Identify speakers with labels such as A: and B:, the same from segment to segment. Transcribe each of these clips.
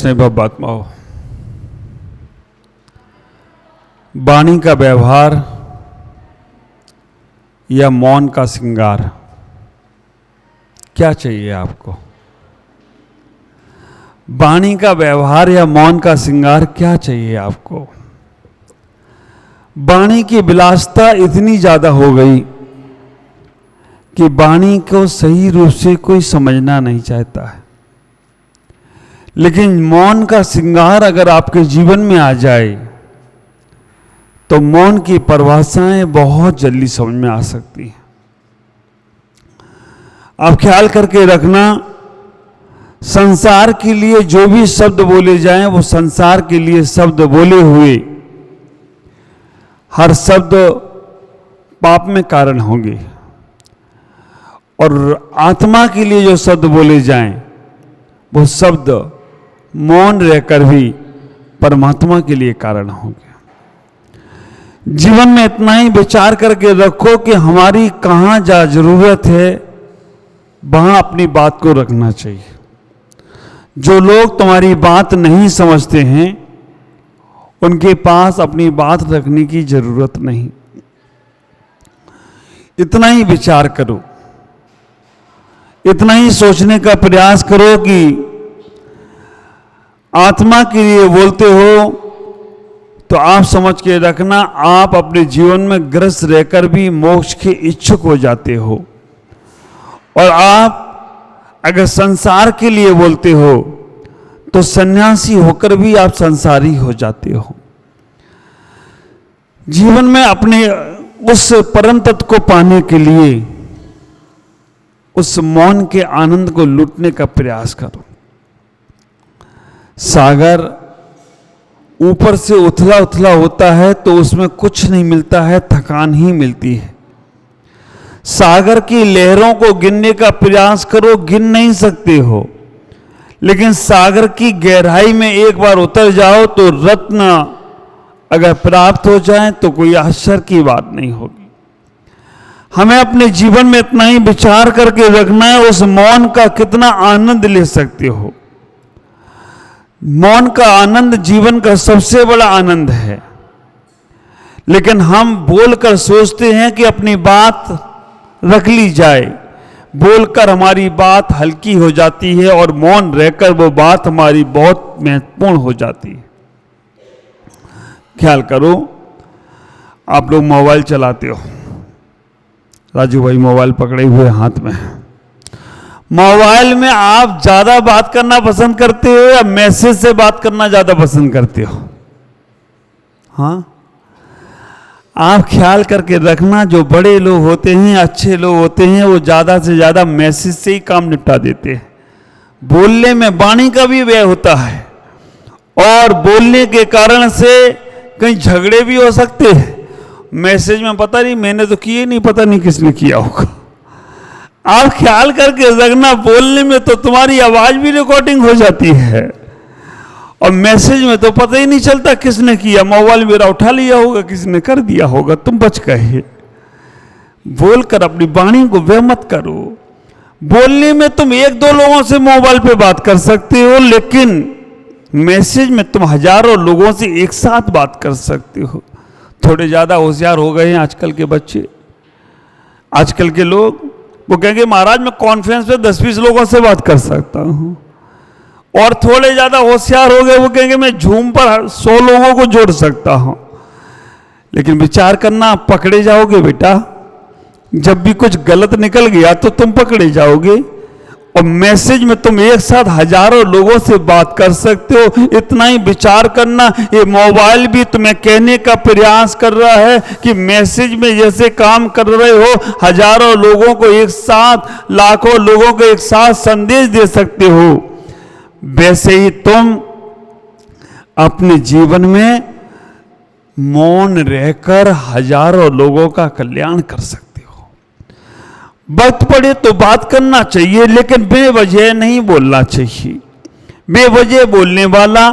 A: स्नेह भावात्माओं, वाणी का व्यवहार या मौन का श्रृंगार, क्या चाहिए आपको? वाणी का व्यवहार या मौन का श्रृंगार क्या चाहिए आपको? वाणी की विलासिता इतनी ज्यादा हो गई कि वाणी को सही रूप से कोई समझना नहीं चाहता है। लेकिन मौन का श्रृंगार अगर आपके जीवन में आ जाए तो मौन की परिभाषाएं बहुत जल्दी समझ में आ सकती हैं। आप ख्याल करके रखना, संसार के लिए जो भी शब्द बोले जाएं वो संसार के लिए शब्द बोले हुए हर शब्द पाप में कारण होंगे, और आत्मा के लिए जो शब्द बोले जाएं वो शब्द मौन रहकर भी परमात्मा के लिए कारण होंगे। जीवन में इतना ही विचार करके रखो कि हमारी कहाँ जहाँ जरूरत है वहां अपनी बात को रखना चाहिए। जो लोग तुम्हारी बात नहीं समझते हैं उनके पास अपनी बात रखने की जरूरत नहीं। इतना ही विचार करो, इतना ही सोचने का प्रयास करो कि आत्मा के लिए बोलते हो तो आप समझ के रखना, आप अपने जीवन में ग्रस्त रहकर भी मोक्ष के इच्छुक हो जाते हो, और आप अगर संसार के लिए बोलते हो तो सन्यासी होकर भी आप संसारी हो जाते हो। जीवन में अपने उस परम तत्व को पाने के लिए उस मौन के आनंद को लूटने का प्रयास करो। सागर ऊपर से उथला उथला होता है तो उसमें कुछ नहीं मिलता है, थकान ही मिलती है। सागर की लहरों को गिनने का प्रयास करो, गिन नहीं सकते हो, लेकिन सागर की गहराई में एक बार उतर जाओ तो रत्न अगर प्राप्त हो जाए तो कोई आश्चर्य की बात नहीं होगी। हमें अपने जीवन में इतना ही विचार करके रखना है, उस मौन का कितना आनंद ले सकते हो। मौन का आनंद जीवन का सबसे बड़ा आनंद है, लेकिन हम बोलकर सोचते हैं कि अपनी बात रख ली जाए, बोलकर हमारी बात हल्की हो जाती है और मौन रहकर वो बात हमारी बहुत महत्वपूर्ण हो जाती है। ख्याल करो, आप लोग मोबाइल चलाते हो, राजू भाई मोबाइल पकड़े हुए हाथ में, मोबाइल में आप ज्यादा बात करना पसंद करते हो या मैसेज से बात करना ज्यादा पसंद करते हो? हाँ, आप ख्याल करके रखना, जो बड़े लोग होते हैं, अच्छे लोग होते हैं, वो ज्यादा से ज्यादा मैसेज से ही काम निपटा देते हैं। बोलने में वाणी का भी व्यय होता है और बोलने के कारण से कहीं झगड़े भी हो सकते हैं। मैसेज में पता नहीं मैंने तो किए नहीं, पता नहीं किसने किया होगा। आप ख्याल करके रखना, बोलने में तो तुम्हारी आवाज भी रिकॉर्डिंग हो जाती है और मैसेज में तो पता ही नहीं चलता किसने किया। मोबाइल मेरा उठा लिया होगा, किसने कर दिया होगा, तुम बच गए। बोलकर अपनी वाणी को व्यय मत करो। बोलने में तुम एक दो लोगों से मोबाइल पे बात कर सकते हो, लेकिन मैसेज में तुम हजारों लोगों से एक साथ बात कर सकते हो। थोड़े ज्यादा होशियार हो गए हैं आजकल के बच्चे, आजकल के लोग। वो कहेंगे महाराज मैं कॉन्फ्रेंस पे 10-20 लोगों से बात कर सकता हूं। और थोड़े ज्यादा होशियार हो गए, वो कहेंगे मैं झूम पर 100 लोगों को जोड़ सकता हूं। लेकिन विचार करना, पकड़े जाओगे बेटा। जब भी कुछ गलत निकल गया तो तुम पकड़े जाओगे। और मैसेज में तुम एक साथ हजारों लोगों से बात कर सकते हो। इतना ही विचार करना, ये मोबाइल भी तुम्हें कहने का प्रयास कर रहा है कि मैसेज में जैसे काम कर रहे हो, हजारों लोगों को एक साथ, लाखों लोगों को एक साथ संदेश दे सकते हो। वैसे ही तुम अपने जीवन में मौन रहकर हजारों लोगों का कल्याण कर सकते हो। वक्त पड़े तो बात करना चाहिए, लेकिन बेवजह नहीं बोलना चाहिए। बेवजह बोलने वाला,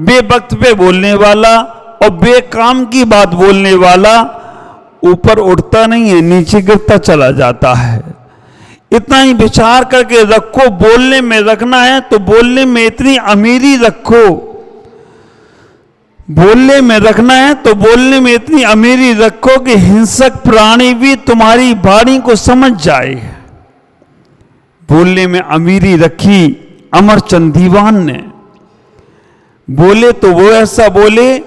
A: बेवक्त पे बोलने वाला और बेकाम की बात बोलने वाला ऊपर उठता नहीं है, नीचे गिरता चला जाता है। इतना ही विचार करके रखो। बोलने में रखना है तो बोलने में इतनी अमीरी रखो, बोलने में रखना है तो बोलने में इतनी अमीरी रखो कि हिंसक प्राणी भी तुम्हारी वाणी को समझ जाए। बोलने में अमीरी रखी अमरचंद दीवान ने। बोले तो वो ऐसा बोले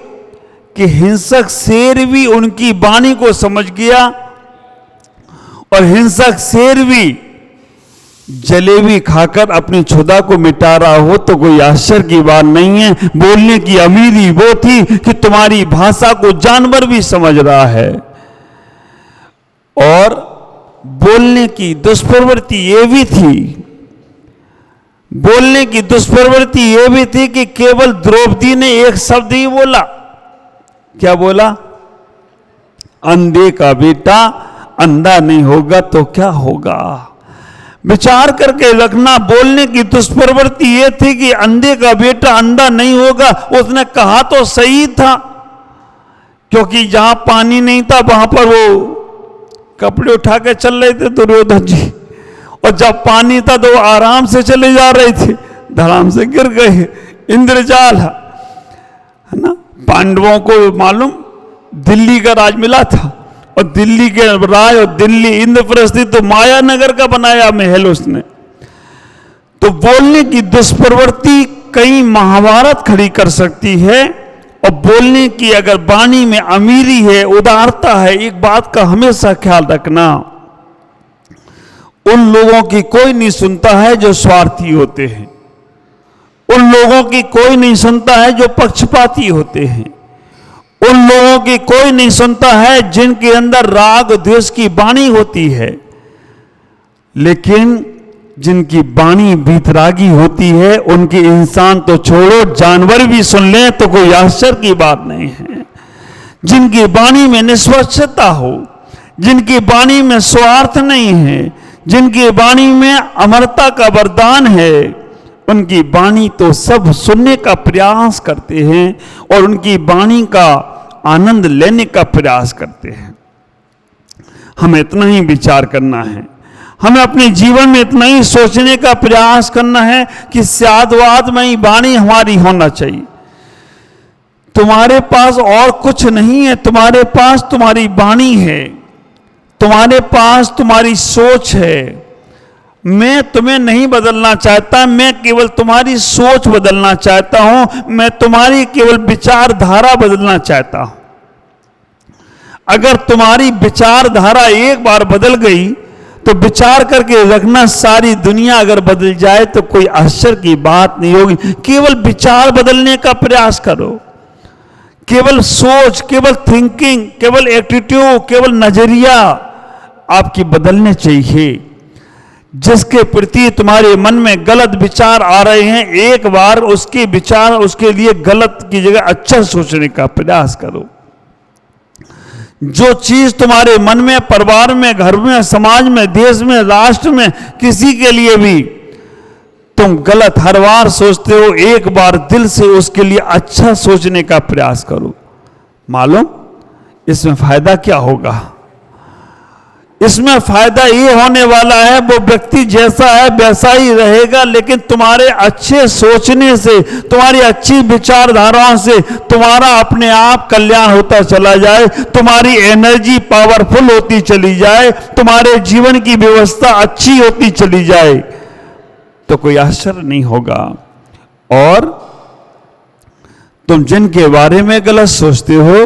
A: कि हिंसक शेर भी उनकी वाणी को समझ गया, और हिंसक शेर भी जलेबी खाकर अपनी क्षुधा को मिटा रहा हो तो कोई आश्चर्य की बात नहीं है। बोलने की अमीरी वो थी कि तुम्हारी भाषा को जानवर भी समझ रहा है। और बोलने की दुष्प्रवृत्ति ये भी थी, बोलने की दुष्प्रवृत्ति ये भी थी कि केवल द्रौपदी ने एक शब्द ही बोला। क्या बोला? अंधे का बेटा अंधा नहीं होगा तो क्या होगा। विचार करके रखना। बोलने की दुष्प्रवृत्ति ये थी कि अंधे का बेटा अंधा नहीं होगा। उसने कहा तो सही था, क्योंकि जहां पानी नहीं था वहां पर वो कपड़े उठा के चल रहे थे दुर्योधन जी, और जब पानी था तो वो आराम से चले जा रहे थे, धड़ाम से गिर गए। इंद्रजाल है ना, पांडवों को मालूम दिल्ली का राज मिला था, और दिल्ली के राज और दिल्ली इंद्रप्रस्थ तो माया नगर का बनाया महल उसने। तो बोलने की दुष्प्रवृत्ति कई महाभारत खड़ी कर सकती है। और बोलने की अगर वाणी में अमीरी है, उदारता है, एक बात का हमेशा ख्याल रखना, उन लोगों की कोई नहीं सुनता है जो स्वार्थी होते हैं, उन लोगों की कोई नहीं सुनता है जो पक्षपाती होते हैं, उन लोगों की कोई नहीं सुनता है जिनके अंदर राग द्वेष की वाणी होती है। लेकिन जिनकी वाणी भीतरागी होती है उनकी इंसान तो छोड़ो, जानवर भी सुन लें तो कोई आश्चर्य की बात नहीं है। जिनकी वाणी में निष्पक्षता हो, जिनकी वाणी में स्वार्थ नहीं है, जिनकी वाणी में अमरता का वरदान है, उनकी वाणी तो सब सुनने का प्रयास करते हैं और उनकी वाणी का आनंद लेने का प्रयास करते हैं। हमें इतना ही विचार करना है, हमें अपने जीवन में इतना ही सोचने का प्रयास करना है कि साधुवाद में ही वाणी हमारी होना चाहिए। तुम्हारे पास और कुछ नहीं है, तुम्हारे पास तुम्हारी वाणी है, तुम्हारे पास तुम्हारी सोच है। मैं तुम्हें नहीं बदलना चाहता, मैं केवल तुम्हारी सोच बदलना चाहता हूं, मैं तुम्हारी केवल विचारधारा बदलना चाहता हूं। अगर तुम्हारी विचारधारा एक बार बदल गई तो विचार करके रखना, सारी दुनिया अगर बदल जाए तो कोई आश्चर्य की बात नहीं होगी। केवल विचार बदलने का प्रयास करो, केवल सोच, केवल थिंकिंग, केवल एटीट्यूड, केवल नजरिया आपकी बदलने चाहिए। जिसके प्रति तुम्हारे मन में गलत विचार आ रहे हैं, एक बार उसके विचार, उसके लिए गलत की जगह अच्छा सोचने का प्रयास करो। जो चीज तुम्हारे मन में, परिवार में, घर में, समाज में, देश में, राष्ट्र में, किसी के लिए भी तुम गलत हर बार सोचते हो, एक बार दिल से उसके लिए अच्छा सोचने का प्रयास करो। मालूम इसमें फायदा क्या होगा? इसमें फायदा ये होने वाला है, वो व्यक्ति जैसा है वैसा ही रहेगा, लेकिन तुम्हारे अच्छे सोचने से, तुम्हारी अच्छी विचारधाराओं से तुम्हारा अपने आप कल्याण होता चला जाए, तुम्हारी एनर्जी पावरफुल होती चली जाए, तुम्हारे जीवन की व्यवस्था अच्छी होती चली जाए, तो कोई आश्चर्य नहीं होगा। और तुम जिनके बारे में गलत सोचते हो,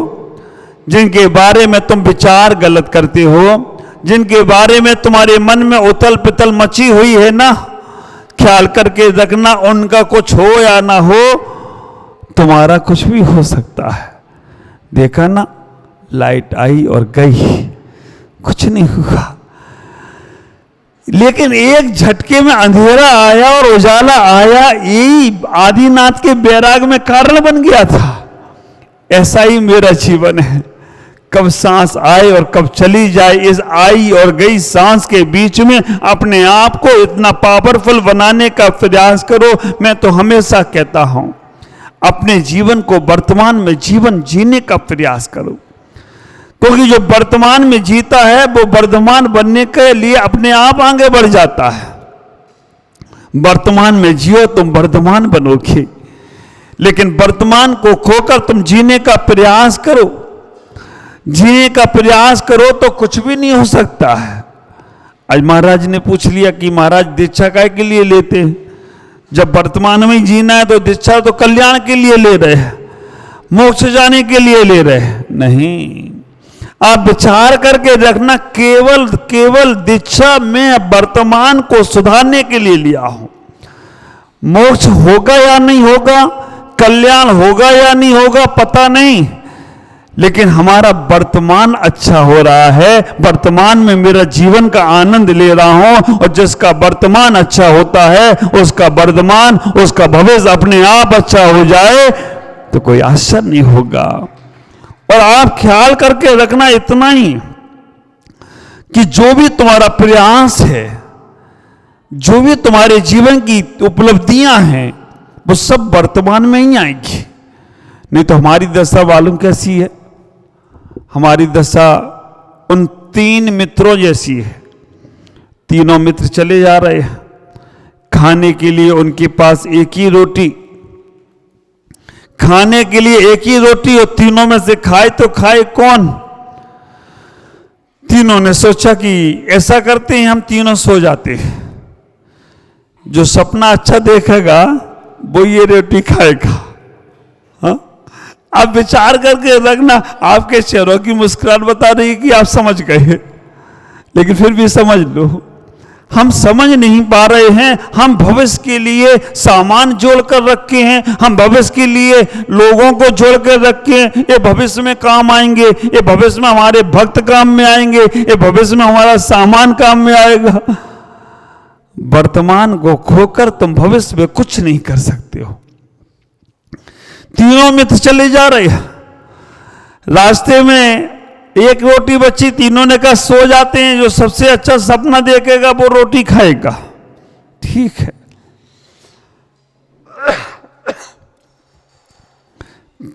A: जिनके बारे में तुम विचार गलत करते हो, जिनके बारे में तुम्हारे मन में उथल पुथल मची हुई है ना, ख्याल करके रखना, उनका कुछ हो या ना हो, तुम्हारा कुछ भी हो सकता है। देखा ना, लाइट आई और गई, कुछ नहीं हुआ, लेकिन एक झटके में अंधेरा आया और उजाला आया, यही आदिनाथ के बैराग में कारण बन गया था। ऐसा ही मेरा जीवन है, कब सांस आए और कब चली जाए, इस आई और गई सांस के बीच में अपने आप को इतना पावरफुल बनाने का प्रयास करो। मैं तो हमेशा कहता हूं, अपने जीवन को वर्तमान में जीवन जीने का प्रयास करो। क्योंकि जो वर्तमान में जीता है वो वर्धमान बनने के लिए अपने आप आगे बढ़ जाता है। वर्तमान में जियो तुम वर्धमान बनोगे, लेकिन वर्तमान को खोकर तुम जीने का प्रयास करो। जीने का प्रयास करो तो कुछ भी नहीं हो सकता है। आज महाराज ने पूछ लिया कि महाराज दीक्षा काय के लिए लेते हैं? जब वर्तमान में जीना है तो दीक्षा तो कल्याण के लिए ले रहे हैं, मोक्ष जाने के लिए ले रहे हैं। नहीं, आप विचार करके रखना, केवल दीक्षा में वर्तमान को सुधारने के लिए लिया हूं। मोक्ष होगा या नहीं होगा, कल्याण होगा या नहीं होगा पता नहीं, लेकिन हमारा वर्तमान अच्छा हो रहा है। वर्तमान में मेरा जीवन का आनंद ले रहा हूं, और जिसका वर्तमान अच्छा होता है उसका वर्तमान, उसका भविष्य अपने आप अच्छा हो जाए तो कोई आश्चर्य नहीं होगा। और आप ख्याल करके रखना इतना ही कि जो भी तुम्हारा प्रयास है, जो भी तुम्हारे जीवन की उपलब्धियां हैं, वो सब वर्तमान में ही आएंगी। नहीं तो हमारी दशा मालूम कैसी है? हमारी दशा उन 3 मित्रों जैसी है। तीनों मित्र चले जा रहे हैं, खाने के लिए उनके पास एक ही रोटी, खाने के लिए एक ही रोटी, और तीनों में से खाए तो खाए कौन? तीनों ने सोचा कि ऐसा करते हैं, हम तीनों सो जाते हैं, जो सपना अच्छा देखेगा वो ये रोटी खाएगा। हाँ? आप विचार करके रखना, आपके चेहरों की मुस्कुराहट बता रही है कि आप समझ गए, लेकिन फिर भी समझ लो, हम समझ नहीं पा रहे हैं। हम भविष्य के लिए सामान जोड़कर रखे हैं, हम भविष्य के लिए लोगों को जोड़कर रखे हैं। ये भविष्य में काम आएंगे, ये भविष्य में हमारे भक्त काम में आएंगे, ये भविष्य में हमारा सामान काम में आएगा। वर्तमान को खोकर तुम भविष्य में कुछ नहीं कर सकते हो। तीनों मित्र चले जा रहे हैं, रास्ते में एक रोटी बची। तीनों ने कहा सो जाते हैं, जो सबसे अच्छा सपना देखेगा वो रोटी खाएगा। ठीक है,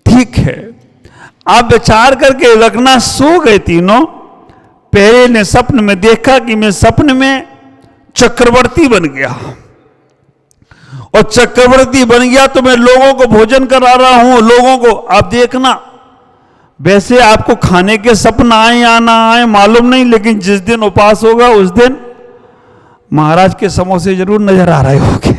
A: ठीक है। आप विचार करके रखना, सो गए तीनों। पहले ने सपन में देखा कि मैं सपन में चक्रवर्ती बन गया, और चक्रवर्ती बन गया तो मैं लोगों को भोजन करा रहा हूं। लोगों को आप देखना, वैसे आपको खाने के सपना आए या ना आए मालूम नहीं, लेकिन जिस दिन उपवास होगा उस दिन महाराज के समोसे जरूर नजर आ रहे होंगे।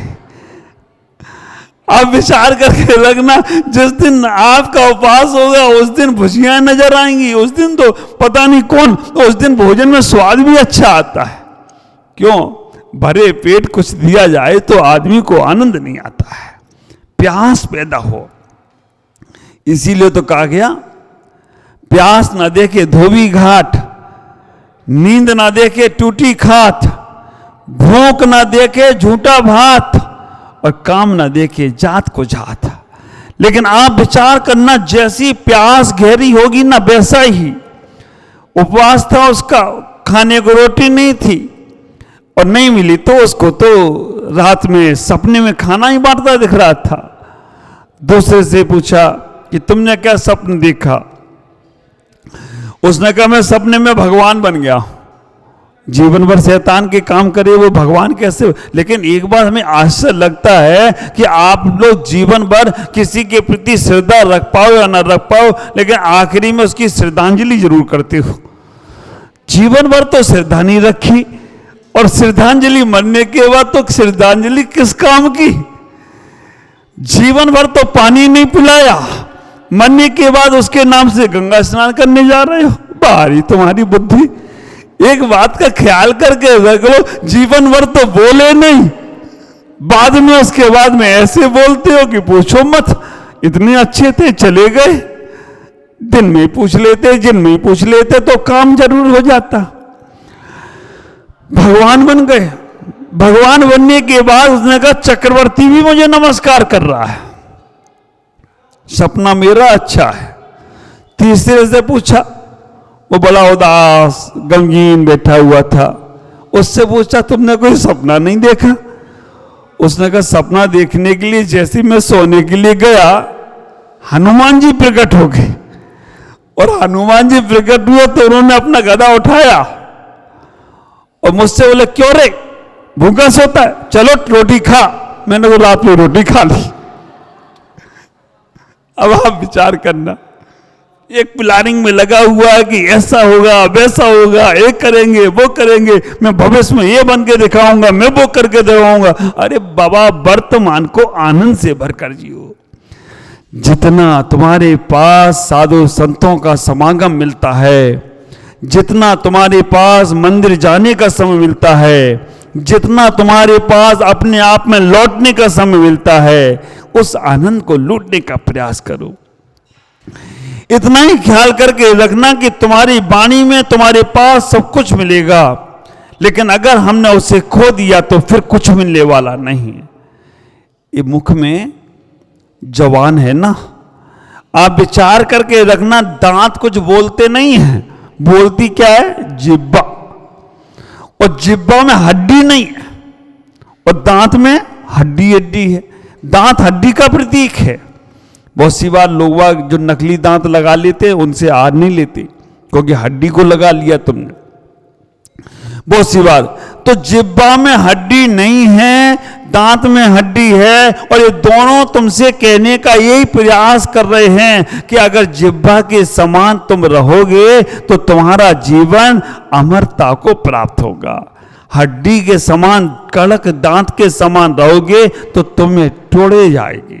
A: आप विचार करके रखना, जिस दिन आपका उपवास होगा उस दिन भुजियां नजर आएंगी। उस दिन तो पता नहीं कौन, उस दिन भोजन में स्वाद भी अच्छा आता है। क्यों? भरे पेट कुछ दिया जाए तो आदमी को आनंद नहीं आता है, प्यास पैदा हो। इसीलिए तो कहा गया, प्यास ना देखे धोबी घाट, नींद ना देखे टूटी खाट, भूख ना देखे झूठा भात, और काम ना देखे जात को जात। लेकिन आप विचार करना, जैसी प्यास गहरी होगी ना वैसा ही उपवास था उसका, खाने को रोटी नहीं थी और नहीं मिली तो उसको तो रात में सपने में खाना ही बांटता दिख रहा था। दूसरे से पूछा कि तुमने क्या सपन देखा? उसने कहा मैं सपने में भगवान बन गया। जीवन भर शैतान के काम करे वो भगवान कैसे? लेकिन एक बार हमें आश्चर्य लगता है कि आप लोग जीवन भर किसी के प्रति श्रद्धा रख पाओ या ना रख पाओ, लेकिन आखिरी में उसकी श्रद्धांजलि जरूर करते हो। जीवन भर तो श्रद्धा नहीं रखी, और श्रद्धांजलि मरने के बाद तो श्रद्धांजलि किस काम की? जीवन भर तो पानी नहीं पिलाया, मरने के बाद उसके नाम से गंगा स्नान करने जा रहे हो। बारी तुम्हारी बुद्धि। एक बात का ख्याल करके रख लो, जीवन भर तो बोले नहीं, बाद में उसके बाद में ऐसे बोलते हो कि पूछो मत। इतने अच्छे थे, चले गए, दिन में पूछ लेते, जिन में पूछ लेते तो काम जरूर हो जाता। भगवान बन गए। भगवान बनने के बाद उसने कहा चक्रवर्ती भी मुझे नमस्कार कर रहा है, सपना मेरा अच्छा है। तीसरे से पूछा, वो बड़ा उदास गमगीन बैठा हुआ था, उससे पूछा तुमने कोई सपना नहीं देखा? उसने कहा सपना देखने के लिए जैसे मैं सोने के लिए गया, हनुमान जी प्रकट हो गए और हनुमान जी प्रकट हुए तो उन्होंने अपना गदा उठाया और मुझसे बोले, क्यों रे भूखा सोता है, चलो रोटी खा। मैंने बोला, आपने रोटी खा ली। अब आप विचार करना, एक प्लानिंग में लगा हुआ है कि ऐसा होगा वैसा होगा, ये करेंगे वो करेंगे, मैं भविष्य में ये बन के दिखाऊंगा, मैं वो करके दिखाऊंगा। अरे बाबा, वर्तमान को आनंद से भरकर जियो। जितना तुम्हारे पास साधु संतों का समागम मिलता है, जितना तुम्हारे पास मंदिर जाने का समय मिलता है, जितना तुम्हारे पास अपने आप में लौटने का समय मिलता है, उस आनंद को लूटने का प्रयास करो। इतना ही ख्याल करके रखना कि तुम्हारी वाणी में तुम्हारे पास सब कुछ मिलेगा, लेकिन अगर हमने उसे खो दिया तो फिर कुछ मिलने वाला नहीं। ये मुख में जवान है ना, आप विचार करके रखना, दांत कुछ बोलते नहीं है, बोलती क्या है? जिब्बा। और जिब्बा में हड्डी नहीं है और दांत में हड्डी हड्डी है। दांत हड्डी का प्रतीक है। बहुत सी बार लोग जो नकली दांत लगा लेते हैं उनसे आर नहीं लेते, क्योंकि हड्डी को लगा लिया तुमने। बहुत सी बार तो जिब्बा में हड्डी नहीं है, दांत में हड्डी है, और ये दोनों तुमसे कहने का यही प्रयास कर रहे हैं कि अगर जिब्बा के समान तुम रहोगे तो तुम्हारा जीवन अमरता को प्राप्त होगा। हड्डी के समान, कड़क दांत के समान रहोगे तो तुम्हें तोड़े जाएगी।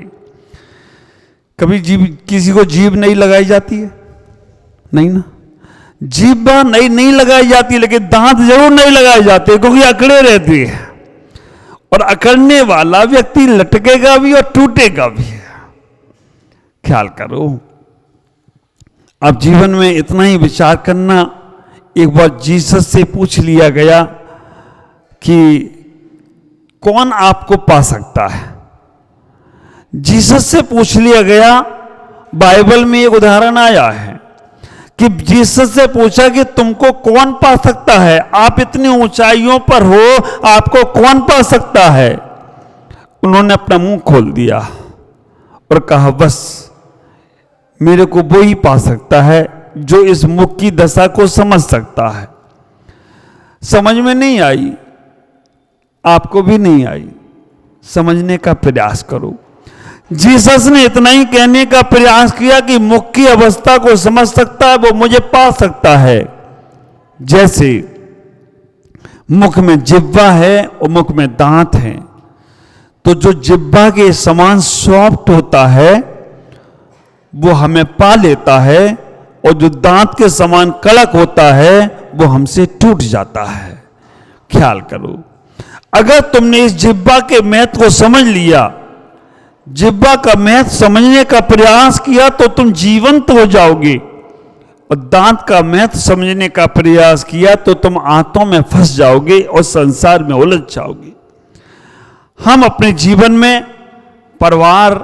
A: कभी किसी को जीभ नहीं लगाई जाती है? नहीं ना, जीभ नहीं लगाई जाती, लेकिन दांत जरूर नहीं लगाए जाते, क्योंकि अकड़े रहती है। और अकड़ने वाला व्यक्ति लटकेगा भी और टूटेगा भी। ख्याल करो। अब जीवन में इतना ही विचार करना। एक बार जीसस से पूछ लिया गया कि कौन आपको पा सकता है। जीसस से पूछ लिया गया, बाइबल में एक उदाहरण आया है कि जीसस से पूछा कि तुमको कौन पा सकता है, आप इतनी ऊंचाइयों पर हो, आपको कौन पा सकता है? उन्होंने अपना मुंह खोल दिया और कहा, बस मेरे को वो ही पा सकता है जो इस मुख की दशा को समझ सकता है। समझ में नहीं आई, आपको भी नहीं आई, समझने का प्रयास करो। जीसस ने इतना ही कहने का प्रयास किया कि मुख की अवस्था को समझ सकता है वो मुझे पा सकता है। जैसे मुख में जिह्वा है और मुख में दांत है, तो जो जिह्वा के समान सॉफ्ट होता है वो हमें पा लेता है, और जो दांत के समान कड़क होता है वो हमसे टूट जाता है। ख्याल करो, अगर तुमने इस जिह्वा के महत्व को समझ लिया, जिह्वा का महत्व समझने का प्रयास किया, तो तुम जीवंत हो जाओगे। और दांत का महत्व समझने का प्रयास किया तो तुम आंतों में फंस जाओगे और संसार में उलझ जाओगे। हम अपने जीवन में परिवार,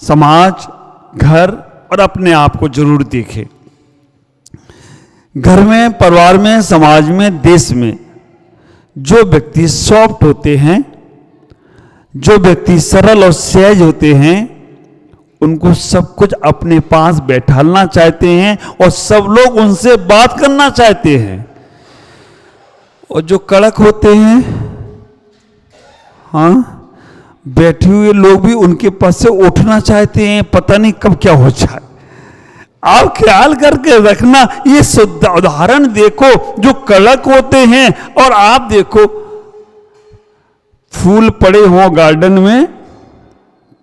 A: समाज, घर और अपने आप को जरूर देखें। घर में, परिवार में, समाज में, देश में जो व्यक्ति सॉफ्ट होते हैं, जो व्यक्ति सरल और सहज होते हैं, उनको सब कुछ अपने पास बैठाना चाहते हैं और सब लोग उनसे बात करना चाहते हैं। और जो कड़क होते हैं, हाँ, बैठे हुए लोग भी उनके पास से उठना चाहते हैं, पता नहीं कब क्या हो जाए। आप ख्याल करके रखना, ये उदाहरण देखो, जो कड़क होते हैं, और आप देखो फूल पड़े हो गार्डन में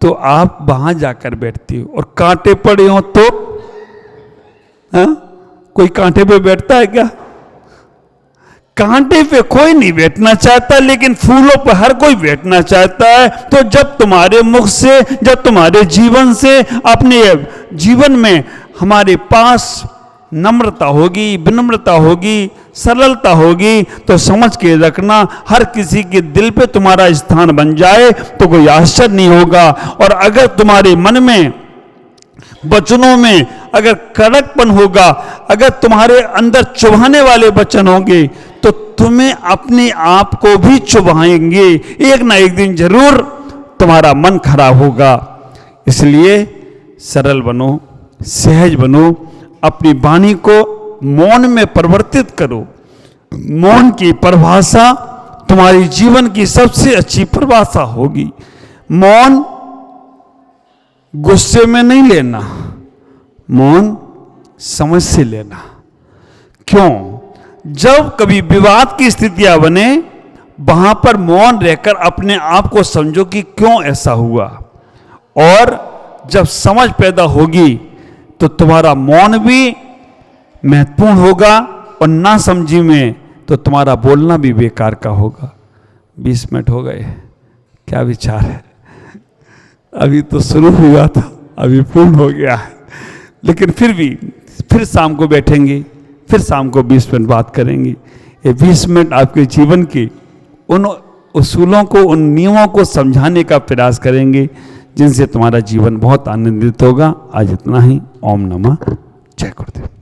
A: तो आप वहां जाकर बैठते हो, और कांटे पड़े हो तो कोई कांटे पे बैठता है क्या? कांटे पे कोई नहीं बैठना चाहता, लेकिन फूलों पर हर कोई बैठना चाहता है। तो जब तुम्हारे मुख से, जब तुम्हारे जीवन से, अपने जीवन में हमारे पास नम्रता होगी, विनम्रता होगी, सरलता होगी, तो समझ के रखना, हर किसी के दिल पे तुम्हारा स्थान बन जाए तो कोई आश्चर्य नहीं होगा। और अगर तुम्हारे मन में, वचनों में अगर कड़कपन होगा, अगर तुम्हारे अंदर चुभाने वाले वचन होंगे, तो तुम्हें अपने आप को भी चुभाएंगे। एक ना एक दिन जरूर तुम्हारा मन खराब होगा। इसलिए सरल बनो, सहज बनो, अपनी वाणी को मौन में परिवर्तित करो। मौन की परिभाषा तुम्हारी जीवन की सबसे अच्छी परिभाषा होगी। मौन गुस्से में नहीं लेना, मौन समझ से लेना। क्यों? जब कभी विवाद की स्थितियां बने, वहां पर मौन रहकर अपने आप को समझो कि क्यों ऐसा हुआ, और जब समझ पैदा होगी तो तुम्हारा मौन भी महत्वपूर्ण होगा, और ना समझी में तो तुम्हारा बोलना भी बेकार का होगा। 20 मिनट हो गए, क्या विचार है? अभी तो शुरू हुआ था, अभी पूर्ण हो गया है, लेकिन फिर शाम को बैठेंगे, फिर शाम को 20 मिनट बात करेंगे। ये 20 मिनट आपके जीवन की उन उसूलों को, उन नियमों को समझाने का प्रयास करेंगे जिनसे तुम्हारा जीवन बहुत आनंदित होगा। आज इतना ही। ओम नमः। जय गुरुदेव।